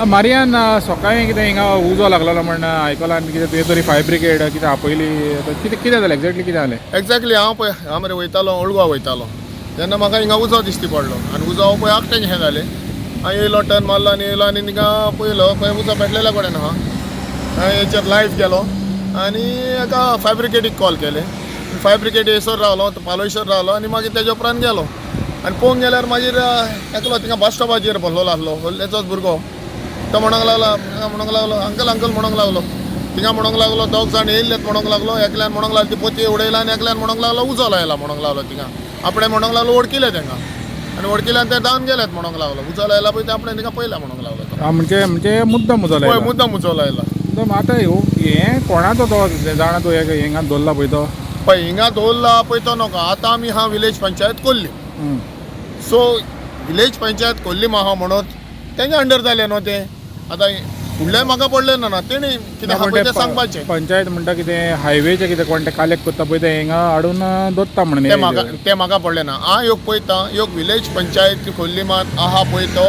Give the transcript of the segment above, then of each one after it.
Marianne सकाळीं कितें हिंगा उजो लागलेलो म्हण आयकलां आनी कितें तुवें तरी फायर ब्रिगेड कितें आपयली कितें कितें जालें एक्झॅक्टली कितें जालें एक्झॅक्टली हांव मरे वयतालो ओळगांव वयतालो तेन्ना म्हाका हिंगा उजो दिश्टी पडलो आनी उजो पळय आकटें हें जालें हांवें येयलो टर्न मारलो आनी येयलो आनी थिंगा पळयलो खंय उजो पेटलेल्या कडेन आहा हांवें हेचेर लायव्ह गेलो आनी एका फायर ब्रिगेडीक कॉल केलें फायर ब्रिगेड येसर रावलो पालोयसर रावलो आनी मागीर तेज्या उपरांत गेलो आनी पळोवंक गेल्यार मागीर एकलो थिंगा बस स्टॉपाचेर बसलोलो आसलो व्हडलेचोच भुरगो तो म्हणूंक लागलो अंकल अंकल म्हणूंक लागलो थिंगा म्हणूंक लागलो दोग जाण येयल्लेत म्हणूंक लागलो एकल्यान म्हणूंक लागलो ती पोती उडयला आनी एकल्यान म्हणूंक लागलो उजो लायला म्हणूंक लागलो थिंगा आपणें म्हणूंक लागलो वडकिले तांकां आनी वडकिल्यान ते डावन गेलेत म्हणूंक लागलो उजो लायला पळय ते आपणें थिंगा पयला म्हणूंक लागलो म्हणजे मुद्दम उजो लायला मुद्दम उजो लायला आतां हें कोणाचो तो जाणा तो हिंगा दवरला पळय तो पळय हिंगा दवरला पळय तो नका आतां आमी आहा विलेज पंचायत कोल्लीम सो विलेज पंचायत कोल्लीम आहा म्हणून तेंच्या अंडर जालें न्हू तें आतां फुडलें म्हाका पडलें ना तेणी कितें आहा पळय तें सांगपाचें पंचायत म्हणटा कितें हायवेचें कितें कोण तें कालेक्ट करता पळय तें हिंगा हाडून दवरता म्हणून तें म्हाका पडलें ना हांव योग पळयतां योग विलेज पंचायत कोल्लीमात आहा पळय तो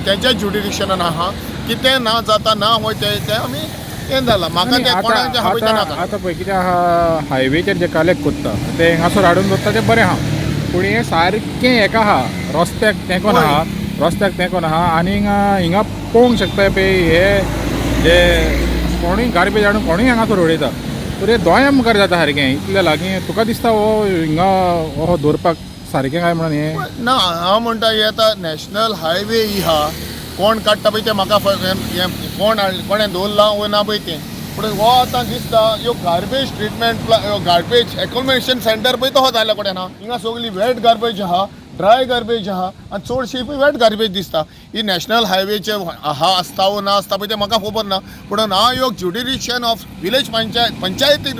तेंच्या ज्युडिडिक्शनान आहा कितें ना जाता ना होय तें आमी हें जालां म्हाका तें कोणाक आहा पळय तें नाका आतां पळय कितें आहा हायवेचेर जे कलेक्ट करता ते हिंगासर हाडून दवरता तें बरें आहा पूण हें सारकें हेका आहा रस्त्याक तेंकोन आहा रस्त्याक तेंकोन आहा आनी हिंगा पळोवंक शकता पळय हे जे कोणूय गार्बेज हाडून कोणूय हांगासर उडयता तर हे दोळ्या मुखार जाता सारकें इतलें लागीं तुका दिसता हो हिंगा हो दवरपाक सारकें काय म्हणून हें ना हांव म्हणटा हें आतां नॅशनल हायवे ही आहा कोण काडटा पळय तें म्हाका कोणें दवरला वो ना पळय तें पूण हो आतां दिसता ह्यो गार्बेज ट्रिटमेंट गार्बेज एक्युमिलेशन सेंटर पळय तो हो जाल्या कडेन आहा हिंगा सगळी वेट गार्बेज आहा ड्राय गार्बेज आहा आनी चडशी पळय वेट गार्बेज दिसता ही नॅशनल हायवेचे आहा आसता वो ना आसता पळय तें म्हाका खबर ना पूण हांव ह्यो ज्युडिडिक्शन ऑफ विलेज पंचायतीन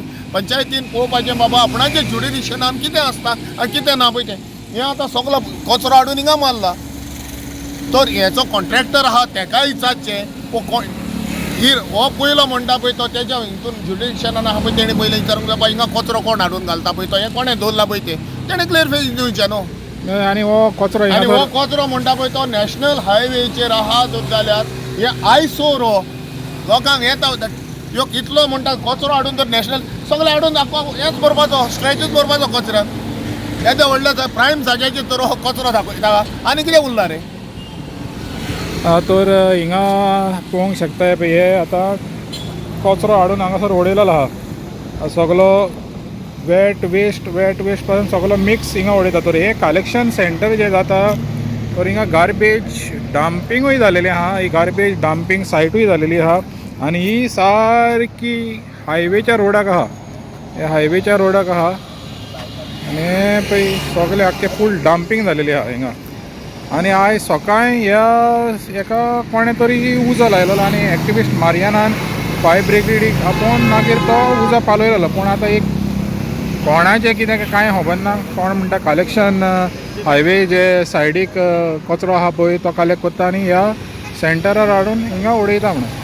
पळोवपाचें बाबा आपणाचें ज्युडिडिक्शनान कितें आसता आनी कितें ना पळय तें हें आतां सगळो कचरो हाडून हिंगा मारला तर हेचो कॉन्ट्रॅक्टर आहा तेकाय विचारचें हो पयलो म्हणटा पळय तो तेच्या हितून ज्युडिडिक्शनान आहा पळय तेणें पयलें विचारूंक जाय हिंगा कचरो कोण हाडून घालता पळय तो हें कोणें दवरला पळय तें तेणें क्लियरफाय दिवचें न्हू आनी हो कचरो म्हणटा पळय तो नॅशनल हायवेचेर आहा जाल्यार हे आयसो रो लोकांक येता ह्यो कितलो म्हणटा कचरो हाडून तर नॅशनल सगळें हाडून हेच भरपाचो स्ट्रॅचूच भरपाचो कचऱ्यान येद्या व्हडल्या प्रायम जाग्याचेर तर हो कचरो दाखयता आनी कितें उरला रे तर हिंगा पळोवंक शकता पळय हे आतां कचरो हाडून हांगासर उडयलेलो आहा सगलो वेट वेस्ट पासून सगलो मिक्स हिंगा उडयता तर हे कलेक्शन सेंटर जे जाता तर हिंगा गार्बेज डंपिंगूय जालेली आहा ही गार्बेज डंपिंग सायटूय जालेली आहा आनी ही सारकी हायवेच्या रोडाक आहा हे हायवेच्या रोडाक आहा आनी हे पळय सगळे आख्खे फूल डंपिंग जालेली आहा हिंगा आनी आयज सकाळीं हेका कोणें तरी उजो लायलेलो आनी एक्टिविस्ट मारियानान फायर ब्रिगेडीक आपोवन मागीर तो उजो पालयलेलो पूण आतां एक कोणाचें कितें कांय खबर ना कोण म्हणटा कलेक्शन हायवे जे सायडीक कचरो आहा पळय तो कलेक्ट करता आनी ह्या सेंटरार हाडून हिंगा उडयता म्हणून